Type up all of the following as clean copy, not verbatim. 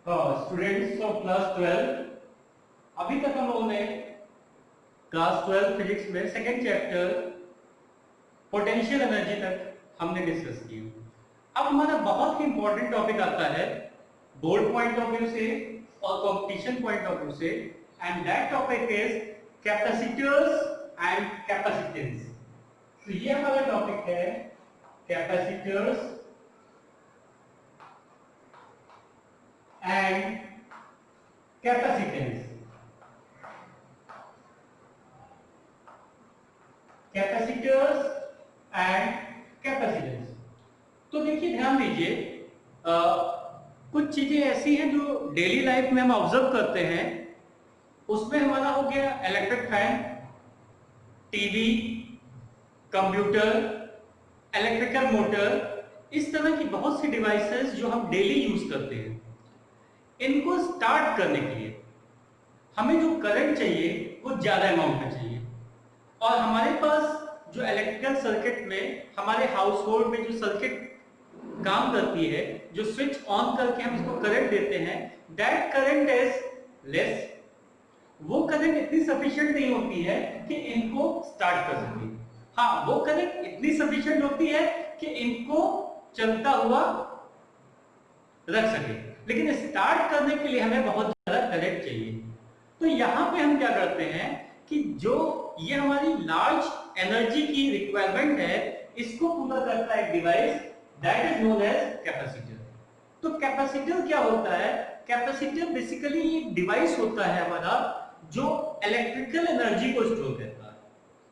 Students of class 12, अभी तक हम लोगों ने क्लास 12 फिजिक्स में सेकेंड चैप्टर पोटेंशियल एनर्जी तक हमने डिस्कस की। अब हमारा बहुत ही इंपॉर्टेंट टॉपिक आता है बोर्ड पॉइंट ऑफ व्यू से और कंपटीशन पॉइंट ऑफ व्यू से, and that topic is capacitors and capacitance. तो ये हमारा टॉपिक है capacitors and capacitance. Capacitors and capacitance. तो देखिए, ध्यान दीजिए, कुछ चीजें ऐसी हैं जो डेली लाइफ में हम ऑब्जर्व करते हैं। उसमें हमारा हो गया electric fan, TV, computer, electrical motor, इस तरह की बहुत सी डिवाइसेस जो हम डेली यूज करते हैं। इनको स्टार्ट करने के लिए हमें जो करंट चाहिए वो ज्यादा अमाउंट में चाहिए, और हमारे पास जो इलेक्ट्रिकल सर्किट में हमारे हाउस होल्ड में जो सर्किट काम करती है, जो स्विच ऑन करके हम इसको करंट देते हैं, दैट करंट इज लेस। वो करंट इतनी सफिशिएंट नहीं होती है कि इनको स्टार्ट कर सके। हाँ, वो करंट इतनी सफिशिएंट होती है कि इनको चलता हुआ रख सके, लेकिन स्टार्ट करने के लिए हमें बहुत ज्यादा करंट चाहिए। तो यहां पे हम क्या करते हैं कि जो ये हमारी लार्ज एनर्जी की रिक्वायरमेंट है, इसको पूरा करता है एक device, that is known as capacitor. तो कैपेसिटर क्या होता है? कैपेसिटर बेसिकली एक डिवाइस होता है हमारा जो इलेक्ट्रिकल एनर्जी को स्टोर करता है,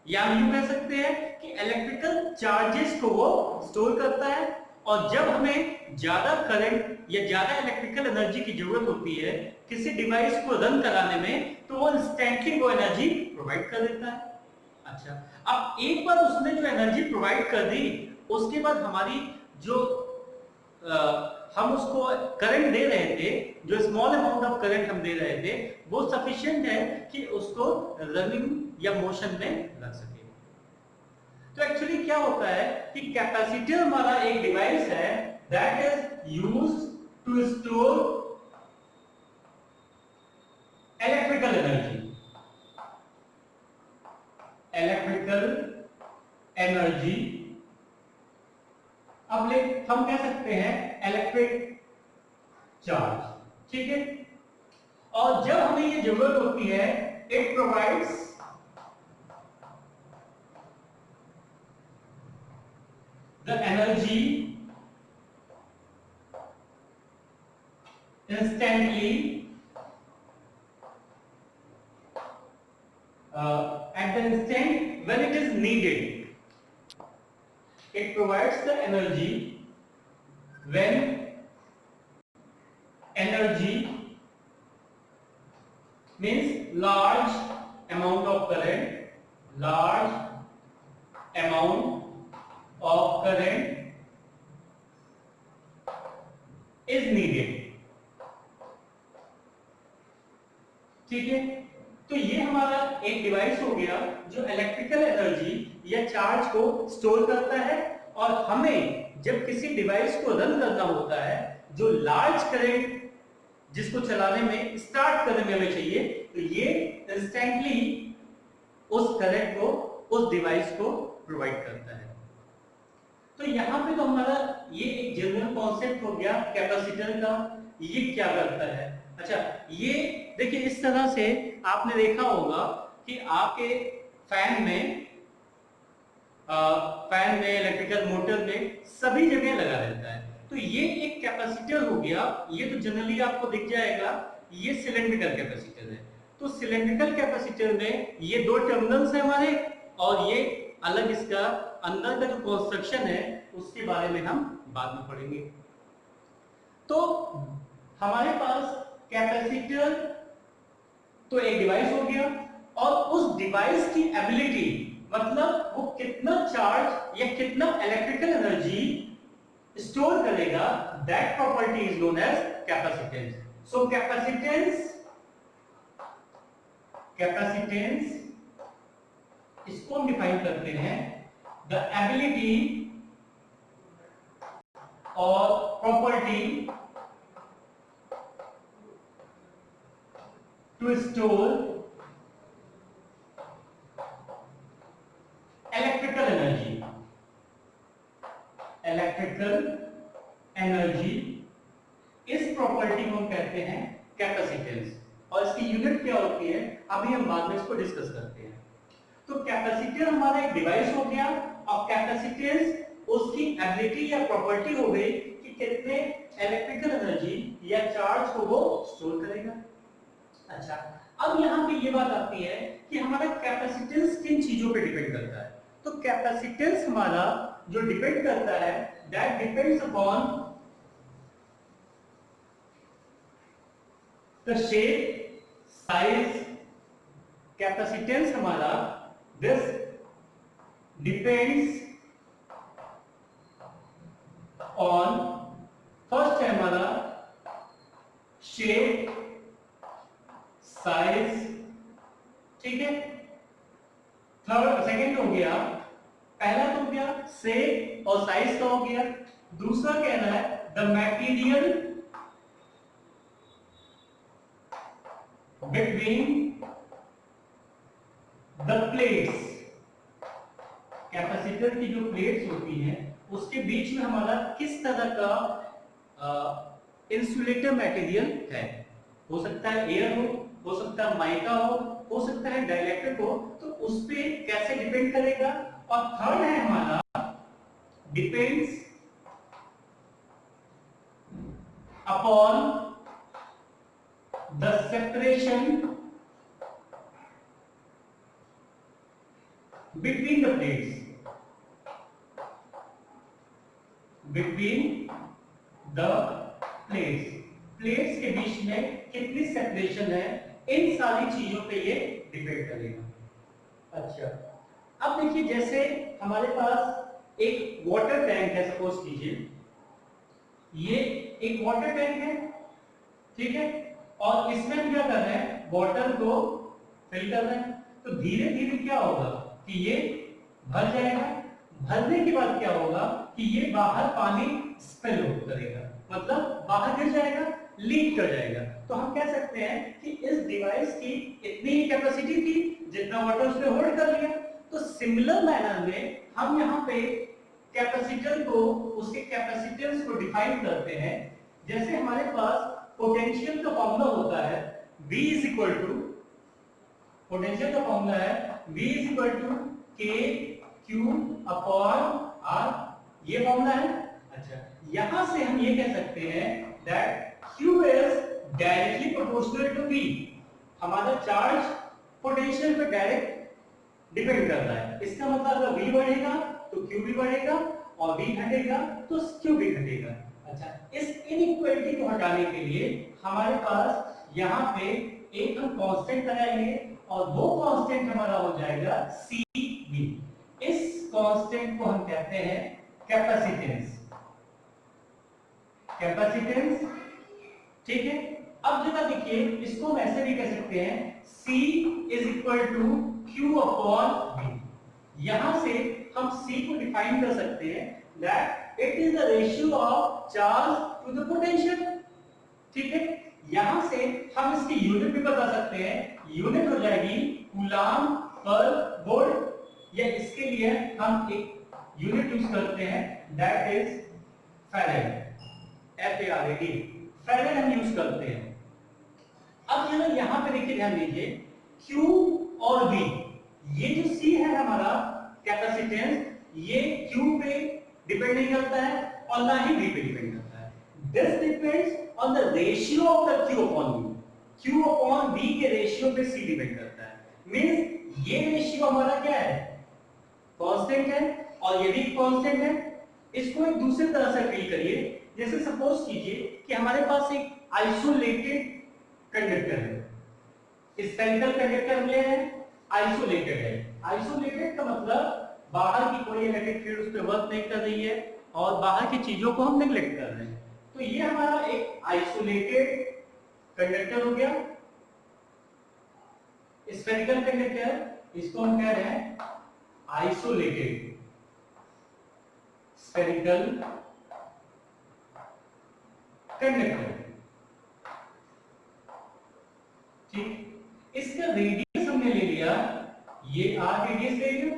या हम यूं कह सकते हैं कि इलेक्ट्रिकल चार्जेस को वो स्टोर करता है। और जब हमें ज्यादा करंट या ज्यादा इलेक्ट्रिकल एनर्जी की जरूरत होती है किसी डिवाइस को रन कराने में, तो वो इंस्टेंटली वो एनर्जी प्रोवाइड कर देता है। अच्छा, अब एक बार उसने जो एनर्जी प्रोवाइड कर दी, उसके बाद हमारी जो हम उसको करंट दे रहे थे, जो स्मॉल अमाउंट ऑफ करंट हम दे रहे थे, वो सफिशिएंट है कि उसको रनिंग या मोशन में रख सके। तो एक्चुअली क्या होता है कि कैपेसिटर हमारा एक डिवाइस है that is used to store electrical energy. Electrical energy, अब हम कह सकते हैं इलेक्ट्रिक चार्ज, ठीक है। और जब हमें ये जरूरत होती है, it provides the energy instantly at the instant when it is needed. It provides the energy when energy means large amount of current, large amount of current is needed, ठीक है। तो ये हमारा एक डिवाइस हो गया जो इलेक्ट्रिकल एनर्जी या चार्ज को स्टोर करता है, और हमें जब किसी डिवाइस को रन करना होता है, जो लार्ज करंट जिसको चलाने में, स्टार्ट करने में हमें चाहिए, तो ये इंस्टेंटली उस करंट को, उस डिवाइस को प्रोवाइड करता है। तो यहाँ पे तो हमारा ये एक जनरल कॉन्सेप्ट हो गया कैपेसिटर का। ये क्या करता है? अच्छा, ये देखिए, इस तरह से आपने देखा होगा कि आपके फैन में इलेक्ट्रिकल मोटर में सभी जगह लगा रहता है। तो ये एक कैपेसिटर हो गया। ये तो जनरली आपको दिख जाएगा, ये सिलेंड्रिकल कैपेसिटर है। तो सिलेंड्रिकल कैपेसिटर में ये दो टर्मिनल्स है हमारे, और ये अलग इसका अंदर का जो कंस्ट्रक्शन है उसके बारे में हम बाद में पढ़ेंगे। तो हमारे पास कैपेसिटर तो एक डिवाइस हो गया, और उस डिवाइस की एबिलिटी, मतलब वो कितना चार्ज या कितना इलेक्ट्रिकल एनर्जी स्टोर करेगा, that property is known as capacitance. So capacitance इसको हम डिफाइन करते हैं द एबिलिटी और property to store electrical energy. Electrical energy, इस प्रॉपर्टी को हम कहते हैं कैपेसिटेंस, और इसकी यूनिट क्या होती है अभी हम बाद में इसको डिस्कस करते हैं। तो कैपेसिटर हमारा एक डिवाइस हो गया, और कैपेसिटेंस उसकी एबिलिटी या प्रॉपर्टी हो गई कि कितने इलेक्ट्रिकल एनर्जी या चार्ज को वो स्टोर करेगा। अच्छा, अब यहाँ पे ये बात आती है कि हमारा कैपेसिटेंस किन चीजों पे डिपेंड करता है। तो कैपेसिटेंस हमारा जो डिपेंड करता है, that depends upon the shape, size. Capacitance हमारा दिस डिपेंड्स ऑन, फर्स्ट है हमारा शेप, साइज, ठीक है। थर्ड, सेकंड हो गया, पहला तो हो गया शेप और साइज का हो गया। दूसरा कहना है the material between the plates. Capacitor की जो प्लेट्स होती हैं उसके बीच में हमारा किस तरह का इंसुलेटर मटेरियल है। हो सकता है एयर हो सकता है माइका हो सकता है डाइलेक्ट्रिक हो, तो उस पे कैसे डिपेंड करेगा। और थर्ड है हमारा depends upon the separation between the plates. Between the plates, plates के बीच में कितनी सेपरेशन है, इन सारी चीजों पे ये डिपेंड करेगा। अच्छा, अब देखिए जैसे हमारे पास एक वाटर टैंक है, सपोज कीजिए ये एक वाटर टैंक है, ठीक है, और इसमें हम क्या कर रहे हैं, वाटर को फिल कर रहे हैं। तो धीरे धीरे क्या होगा कि ये भर जाएगा। भरने के बाद क्या होगा कि ये बाहर पानी स्पिल करेगा, मतलब बाहर गिर जाएगा, लीक कर जाएगा। तो हम कह सकते हैं कि इस डिवाइस की इतनी ही कैपेसिटी थी जितना वाटर उसने होल्ड कर लिया। तो सिमिलर मैनर में हम यहाँ पे कैपेसिटर को, उसके कैपेसिटेंस को डिफाइन करते हैं। जैसे हमारे पास पोटेंशियल का फॉर्मूला होता है V is equal to, potential का फॉर्मूला है V is equal to K Q upon R, ये फॉर्मूला है। अच्छा, यहां से हम ये कह सकते हैं that Q is directly proportional to V। हमारा चार्ज पोटेंशियल पे डायरेक्ट डिपेंड कर रहा है। इसका मतलब अगर V बढ़ेगा तो Q भी बढ़ेगा, और V घटेगा तो Q भी घटेगा। अच्छा, इस इनइक्वालिटी को हटाने के लिए हमारे पास यहाँ पे एक हम कांस्टेंट लगाएंगे, और वो कांस्टेंट हमारा हो जाएगा CV। इस कांस्टेंट को हम कहते हैं कैपेसिटेंस। कैपेसिटेंस, ठीक है। अब जरा देखिए, इसको हम ऐसे भी कह सकते हैं C is equal to Q upon V। यहां से हम C को डिफाइन कर सकते हैं that it is the ratio of charge to the potential, ठीक है। यहां से हम इसकी यूनिट भी बता सकते हैं, यूनिट हो जाएगी कूलम पर वोल्ट, या इसके लिए हम एक यूनिट यूज करते हैं that is farad, FARAD, farad हम यूज करते हैं। अब जरा यहां पे देखिए, ध्यान दीजिए Q और V, ये जो C है हमारा कैपेसिटेंस, ये Q पे डिपेंड नहीं करता है और ना ही V पे डिपेंड करता है। This depends on the ratio of the Q upon V। Q upon V के रेशियो पे C डिपेंड करता है। मींस ये रेशियो हमारा क्या है, कांस्टेंट है, और ये भी कांस्टेंट है। इसको एक दूसरी तरह से फील करिए। जैसे सपोज कीजिए कि हमारे पास एक आइसोलेटेड कंडक्टर है, स्फेरिकल कंडक्टर ले हैं, आइसोलेटेड है। आइसोलेटेड का मतलब बाहर की कोई इलेक्ट्रिक फील्ड उस पर वर्क नहीं कर रही है, और बाहर की चीजों को हम नेग्लेक्ट कर रहे हैं। तो ये हमारा एक आइसोलेटेड कंडक्टर हो गया, स्फेरिकल कंडक्टर, इसको हम कह रहे हैं आइसोलेटेड स्फेरिकल कंडक्टर, ठीक। रेडियस हमने ले लिया, ये आर रेडियस ले लिया,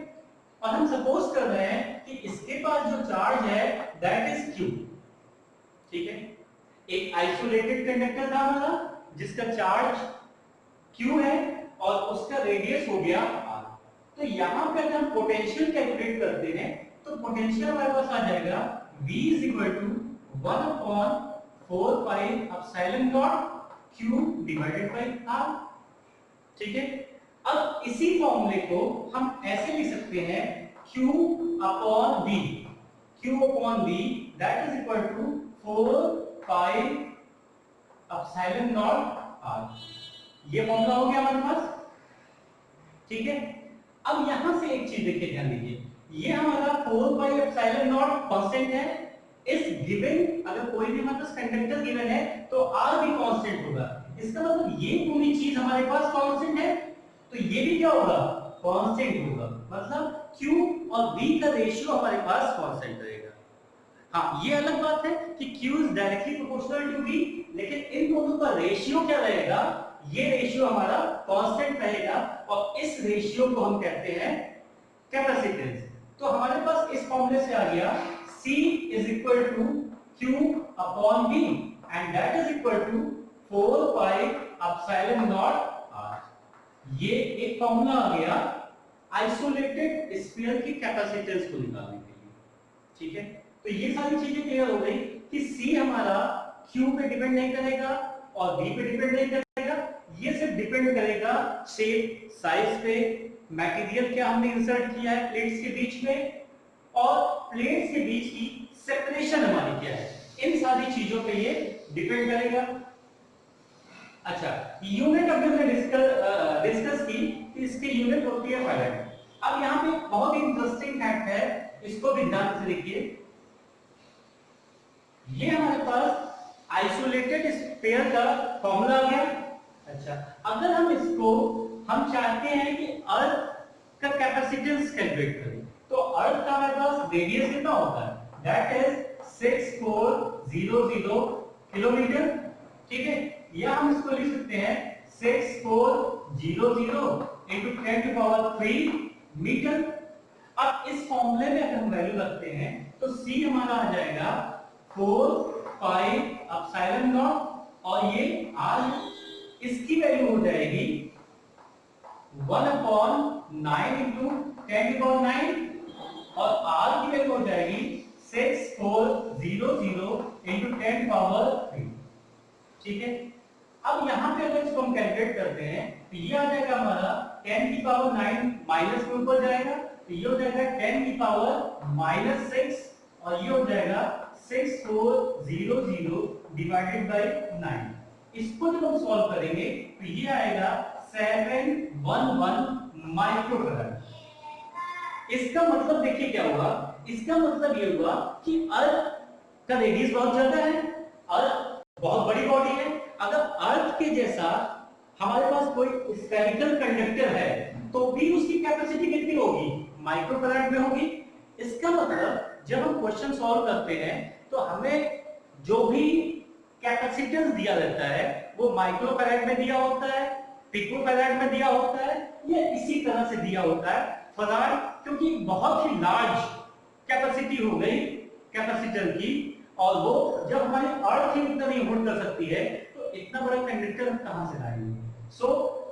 और हम सपोज कर रहे हैं कि इसके पास जो चार्ज है दैट इज क्यू। ठीक है, एक आइसोलेटेड कंडक्टर था हमारा जिसका चार्ज क्यू है और उसका रेडियस हो गया आर। तो यहां पे अगर हम पोटेंशियल कैलकुलेट करते हैं तो पोटेंशियल हमारे पास आ जाएगा V is equal to 1 upon 4 pi epsilon naught Q divided by R। ठीक है, अब इसी फॉर्मूले को हम ऐसे लिख सकते हैं Q upon V, Q upon V that is equal to 4 pi epsilon naught R। ये फॉर्मूला हो गया हमारे पास। ठीक है, अब यहां से एक चीज देखिए, ध्यान दीजिए, ये हमारा 4 पाई एप्सिलॉन नॉट कांस्टेंट है। इस गिवन अगर कोई भी हमारे पास कंडक्टर गिवन है तो r भी कांस्टेंट होगा। इसका मतलब ये पूरी चीज हमारे पास कांस्टेंट है, तो ये भी क्या होगा, कांस्टेंट होगा। मतलब q और v का रेशियो हमारे पास कांस्टेंट रहेगा। हाँ, ये अलग बात है कि q is directly proportional to v, लेकिन इन दोनों का रेशियो क्या रहेगा, ये रेशियो हमारा कांस्टेंट रहेगा, और इस रेशियो को हम कहते हैं कैपेसिटेंस। तो हमारे पास इस फॉर्मूले से आ गया C is equal to Q upon V and that is equal to 4 pi epsilon naught R। ये एक फॉर्मूला आ गया आइसोलेटेड स्फीयर की कैपेसिटेंस को निकालने के लिए। ठीक है, तो ये सारी चीजें क्लियर हो गई कि C हमारा Q पे डिपेंड नहीं करेगा और V पे डिपेंड नहीं करेगा, ये सिर्फ डिपेंड करेगा शेप, साइज पे, मटेरियल क्या हमने इंसर्ट किया है प्लेट्स के बीच में, और प्लेट्स के बीच की सेपरेशन हमारी क्या है, इन सारी चीजों पे ये डिपेंड करेगा। अच्छा, यूनिट अभी हमने डिस्कस की कि इसकी यूनिट होती है फैराड। अब यहाँ पे बहुत ही इंटरेस्टिंग फैक्ट है, इसको भी ध्यान से देखिए। ये हमारे पास आइसोलेटेड स्फीयर का फॉर्मूला आ गया। अच्छा, अगर हम चाहते हैं कि अर्थ का कैपेसिटेंस कैलकुलेट करें, तो अर्थ का हमारे पास रेडियस कितना होता है, दैट इज 6400 किलोमीटर। ठीक है, या हम इसको लिख सकते हैं 6400 into 10 to power 3 मीटर। अब इस फॉर्मूले में अगर हम वैल्यू रखते हैं तो C हमारा आ जाएगा 4 पाई एप्सिलॉन नॉट, और ये R, इसकी वैल्यू हो जाएगी 1/9 into 10 to power 9, और R की वैल्यू हो जाएगी 6400 into 10 to power 3। ठीक है, अब यहाँ पे अगर इसको हम कैलकुलेट करते हैं तो ये आ जाएगा हमारा 10 की पावर 9 माइनस में ऊपर जाएगा, तो ये हो जाएगा 10 की पावर -6, और ये हो जाएगा 6400 डिवाइडेड बाय 9। इसको जब हम सॉल्व करेंगे तो ये आएगा 711 माइक्रोफैराड। इसका मतलब देखिए क्या हुआ, इसका मतलब ये हुआ कि अर्थ का रेडियस बहुत ज्यादा है, अर्थ बहुत बड़ी बॉडी है। अगर अर्थ के जैसा हमारे पास कोई स्फेरिकल कंडक्टर है तो भी उसकी कैपेसिटी कितनी होगी, माइक्रोफैराड में होगी। इसका मतलब जब हम क्वेश्चन सॉल्व करते हैं तो हमें जो भी कैपेसिटेंस दिया रहता है वो माइक्रोफैराड में दिया होता है, पिकोफैराड में दिया होता है, या इसी तरह से दिया होता है फैराड, क्योंकि बहुत ही लार्ज कैपेसिटी हो गई कैपेसिटर की, और वो जब हमारी अर्थ ही उतना नहीं होल्ड कर सकती है तो इतना बड़ा कंडक्टर कहां से लाएंगे। So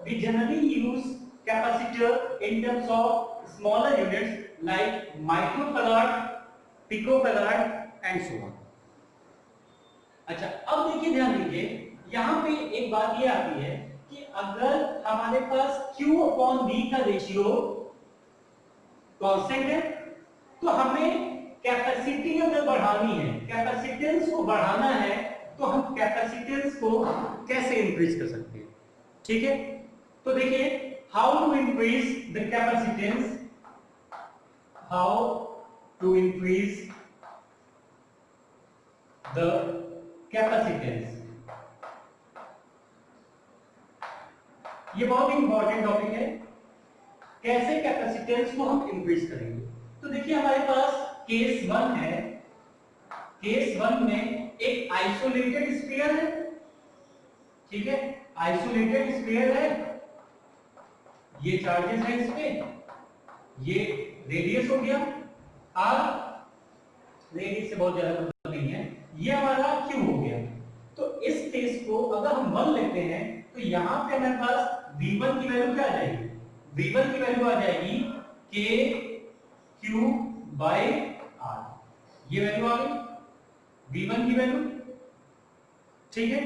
we generally use capacitor in terms of smaller units like microfarad, picofarad and so on. अच्छा, अब देखिए, ध्यान दीजिए, यहां पे एक बात ये आती है कि अगर हमारे पास Q अपॉन V का रेशियो कांस्टेंट है तो हमें कैपेसिटी अगर बढ़ानी है, कैपेसिटेंस को बढ़ाना है, तो हम कैपेसिटेंस को कैसे इंक्रीज कर सकते हैं। ठीक है, तो देखिए, how to increase the capacitance, how to increase the capacitance. ये बहुत ही इंपॉर्टेंट टॉपिक है, कैसे कैपेसिटेंस को हम इंक्रीज करेंगे। तो देखिए, हमारे पास केस 1 है, केस 1 में एक आइसोलेटेड स्फीयर है। ठीक है, आइसोलेटेड स्फीयर है, ये चार्जेस है इस पे, ये रेडियस हो गया आर, रेडियस से बहुत ज्यादा मतलब नहीं है, ये हमारा क्यू हो गया। तो इस केस को अगर हम 1 लेते हैं तो यहां पे हमारे पास v1 की वैल्यू क्या आ जाएगी, v1 की वैल्यू आ जाएगी k q बाय r, ये वैल्यू आ गई v1 की वैल्यू, ठीक है।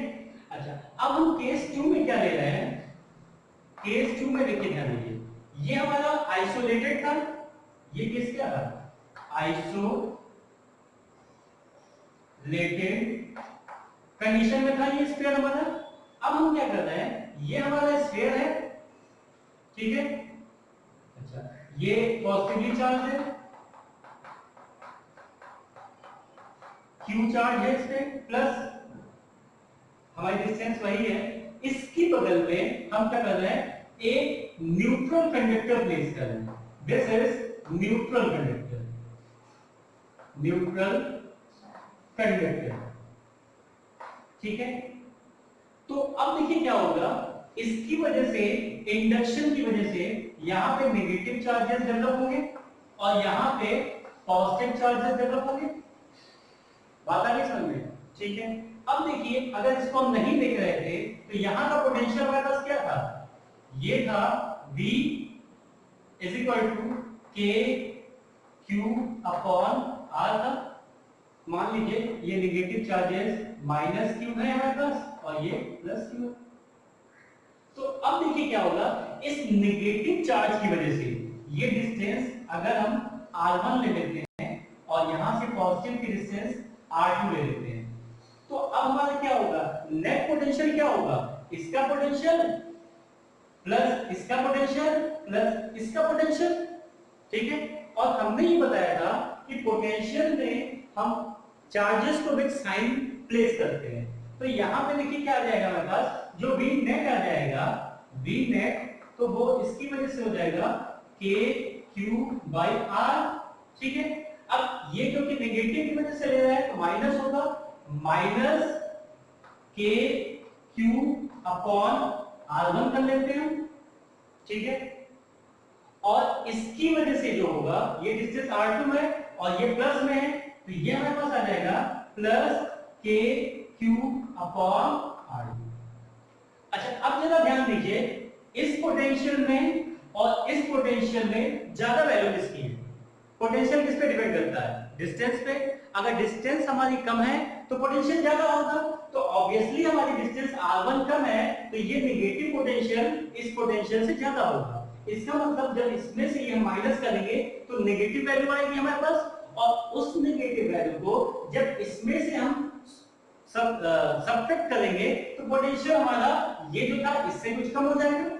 अच्छा, अब हम केस 2 में क्या ले रहे हैं, केस 2 में देखिए ध्यान दीजिए, ये हमारा आइसोलेटेड था, ये केस क्या था, आइसोलेटेड कंडीशन में था ये स्फीयर हमारा। अब हम क्या कर रहे हैं, ये हमारा स्फीयर है, ठीक है। अच्छा, ये पॉजिटिवली चार्ज है, क्यू चार्ज है इस पे, प्लस हमारी डिस्टेंस वही है, इसकी बगल में हम क्या कर रहे हैं, एक न्यूट्रल कंडक्टर प्लेस कर रहे हैं, this is neutral conductor, neutral conductor, ठीक है। तो अब देखिए क्या होगा, इसकी वजह से, इंडक्शन की वजह से यहां पे नेगेटिव चार्जेस डेवलप होंगे और यहां पे पॉजिटिव चार्जेस डेवलप होंगे, बात आ गई समझ में, ठीक है। अब देखिए अगर इसको हम नहीं देख रहे थे तो यहां का पोटेंशियल हमारे पास क्या था, ये था V इज इक्वल टू के क्यू अपॉन आर था। मान लीजिए ये नेगेटिव चार्जेस माइनस क्यू है हमारे पास और ये प्लस क्यू है। तो अब देखिए क्या होगा, इस नेगेटिव चार्ज की वजह से ये डिस्टेंस अगर हम r1 ले लेते हैं और यहां से पॉजिटिव की डिस्टेंस r2 ले लेते हैं, तो अब हमारा क्या होगा, नेट पोटेंशियल क्या होगा, इसका पोटेंशियल प्लस इसका पोटेंशियल प्लस इसका पोटेंशियल, ठीक है। और हमने ये बताया था कि पोटेंशियल में हम चार्जेस को विद साइन प्लेस करते हैं, तो यहां पे देखिए क्या आ जाएगा हमारे पास, जो V नेट आ जाएगा, V नेट, तो वो इसकी वजह से हो जाएगा K Q बाई R, ठीक है। अब ये क्योंकि नेगेटिव की वजह से ले रहा है तो माइनस होगा, minus K Q upon R1 कर लेते हैं, ठीक है। और इसकी वजह से जो होगा, ये डिस्टेंस R2 है और ये प्लस में है, तो ये हमारे पास आ जाएगा plus K Q upon R2। अच्छा, अब जरा ध्यान दीजिए, इस पोटेंशियल में और इस पोटेंशियल में ज्यादा वैल्यू किसकी है, पोटेंशियल किस पे डिपेंड करता है, डिस्टेंस पे। अगर डिस्टेंस हमारी कम है तो पोटेंशियल ज्यादा होगा, तो ऑब्वियसली हमारी डिस्टेंस r1 कम है तो ये नेगेटिव पोटेंशियल इस पोटेंशियल से ज्यादा होगा। इसका मतलब जब इसमें से ये हम माइनस करेंगे तो नेगेटिव वैल्यू आएगी हमारे पास, और उस नेगेटिव वैल्यू को जब इसमें से हम सब्ट्रैक्ट करेंगे तो पोटेंशियल हमारा ये जो था इससे कुछ कम हो जाएगा।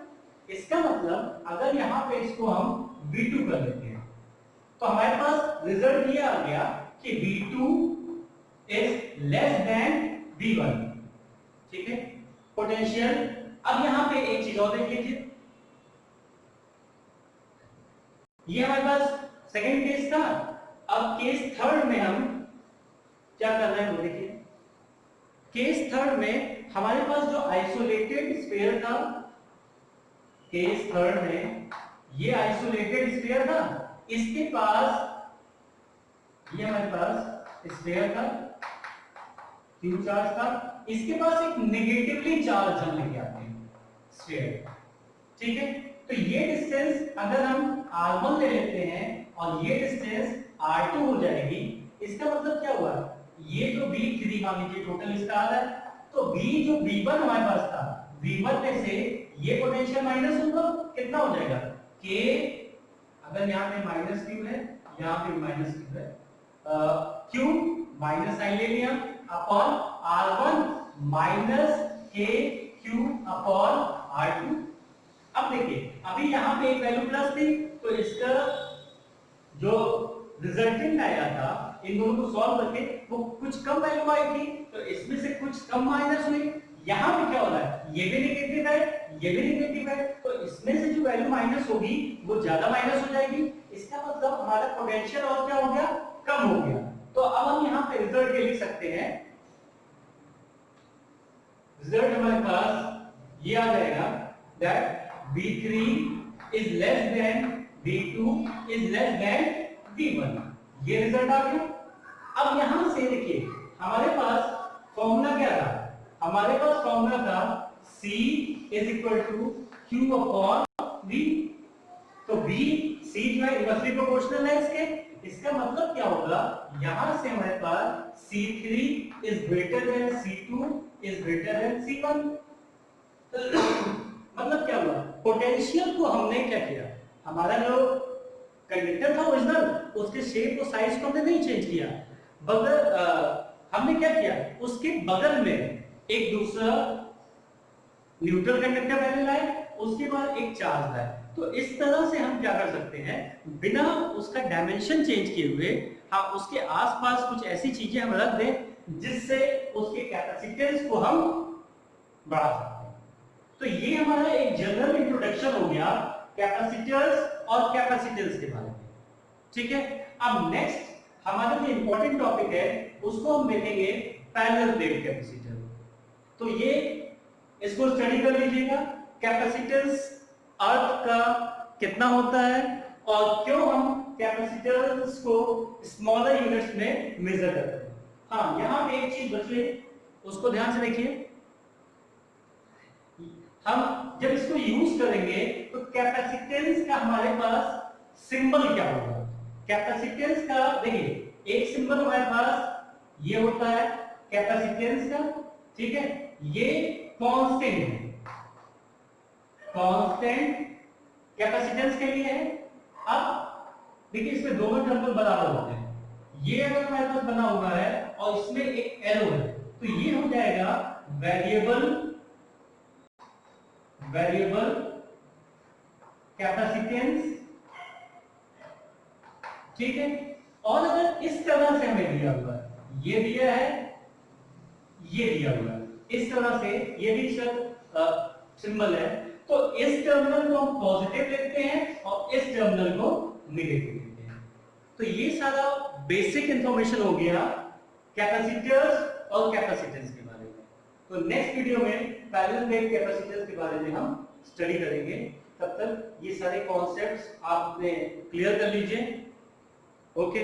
इसका मतलब अगर यहाँ पे इसको हम V2 कर लेते हैं तो हमारे पास रिजल्ट ये आ गया कि V2 is less than V1, ठीक है, पोटेंशियल। अब यहां पे एक चीज और देख लीजिए, ये हमारे पास सेकंड केस था। अब केस थर्ड में हम क्या कर रहे हैं वो देखिए, केस थर्ड में हमारे पास जो आइसोलेटेड स्फीयर था, केस थर्ड में ये आइसोलेटेड स्फीयर था, इसके पास ये हमारे पास स्फीयर था, क्यू चार्ज था, इसके पास एक नेगेटिवली चार्ज हम लेके आते हैं स्फीयर, ठीक है। तो ये डिस्टेंस अगर हम r1 ले लेते हैं और ये डिस्टेंस r2 हो जाएगी, इसका मतलब क्या हुआ, ये जो V3 मान लीजिए टोटल इसका आ रहा है, तो V जो V1 हमारे पास था, V1 में से ये पोटेंशियल माइनस होगा, कितना हो जाएगा K, अगर यहाँ पे माइनस क्यू है, यहाँ पे माइनस क्यू है, Q माइनस साइन ले लिया upon R1 minus K Q upon R2। अब देखिए अभी यहाँ पे एक वैल्यू प्लस थी तो इसका जो रिजल्टेंट आया था इन दोनों को सॉल्व करके वो कुछ कम वैल्यू आई थी, तो इसमें से कुछ कम माइनस हुई। यहाँ पे क्या हो रहा है, ये भी नेगेटिव है, ये भी नेगेटिव है, तो इसमें से जो वैल्यू माइनस होगी वो ज्यादा माइनस हो जाएगी। इसका मतलब हमारा पोटेंशियल और क्या हो गया, कम हो गया। तो अब हम यहाँ पे रिजल्ट ये लिख सकते हैं, रिजल्ट हमारे पास ये आ जाएगा that V3 is less than V2 is less than V1। ये रिजल्ट आ गया। अब यहां से देखिए हमारे पास फॉर्मूला क्या था, हमारे पास फॉर्मूला था C is equal to Q upon V। तो V C जो है इनवर्सली प्रोपोर्शनल है इसके, इसका मतलब क्या होगा, यहां से हमारे पास C3 is greater than C2 is greater than C1। मतलब क्या हुआ, पोटेंशियल को हमने क्या किया, हमारा जो कंडक्टर था ओरिजिनल उसके शेप और साइज को हमने नहीं चेंज किया, हमने क्या किया, उसके बगल में एक दूसरा न्यूट्रल कंडक्टर पहले लाए, उसके बाद एक चार्ज लाए। तो इस तरह से हम क्या कर सकते हैं, बिना उसका डायमेंशन चेंज किए हुए हम उसके आसपास कुछ ऐसी चीजें हम रख दें जिससे उसके कैपेसिटेंस को हम बढ़ा सकते हैं। तो ये हमारा एक जनरल इंट्रोडक्शन हो गया कैपेसिटर्स और कैपेसिटेंस के बारे में। ठीक है, अब नेक्स्ट हमारा जो इंपॉर्टेंट टॉपिक है उसको हम देखेंगे पैरेलल प्लेट कैपेसिटर। तो ये इसको स्टडी कर लीजिएगा, कैपेसिटेंस अर्थ का कितना होता है और क्यों हम कैपेसिटेंस को स्मॉलर यूनिट्स में मेजर करते हैं। हाँ, यहां पे एक चीज बची है, उसको ध्यान से देखिए। हम जब इसको यूज करेंगे तो कैपेसिटेंस का हमारे पास सिंबल क्या होगा, कैपेसिटेंस का देखिए एक सिंबल हमारे पास ये होता है कैपेसिटेंस का, ठीक है, ये कांस्टेंट है, कांस्टेंट कैपेसिटेंस के लिए है। अब देखिए इसमें दोनों टर्मिनल बराबर होते हैं, ये अगर हमारे पास बना हुआ है और इसमें एक एरो है तो ये हो जाएगा वेरिएबल कैपेसिटेंस। ठीक है, और अगर इस तरह से हमें दिया हुआ है, ये दिया है, ये दिया हुआ है, इस तरह से ये भी सिंबल है, तो इस टर्मिनल को हम पॉजिटिव लेते हैं और इस टर्मिनल को नेगेटिव लेते हैं। तो ये सारा बेसिक इंफॉर्मेशन हो गया कैपेसिटर्स और कैपेसिटेंस के बारे में। तो नेक्स्ट वीडियो में पैरेलल प्लेट कैपेसिटेंस के बारे में हम स्टडी करेंगे। तब तक ये सारे कॉन्सेप्ट्स आप अपने क्लियर कर लीजिए। ओके।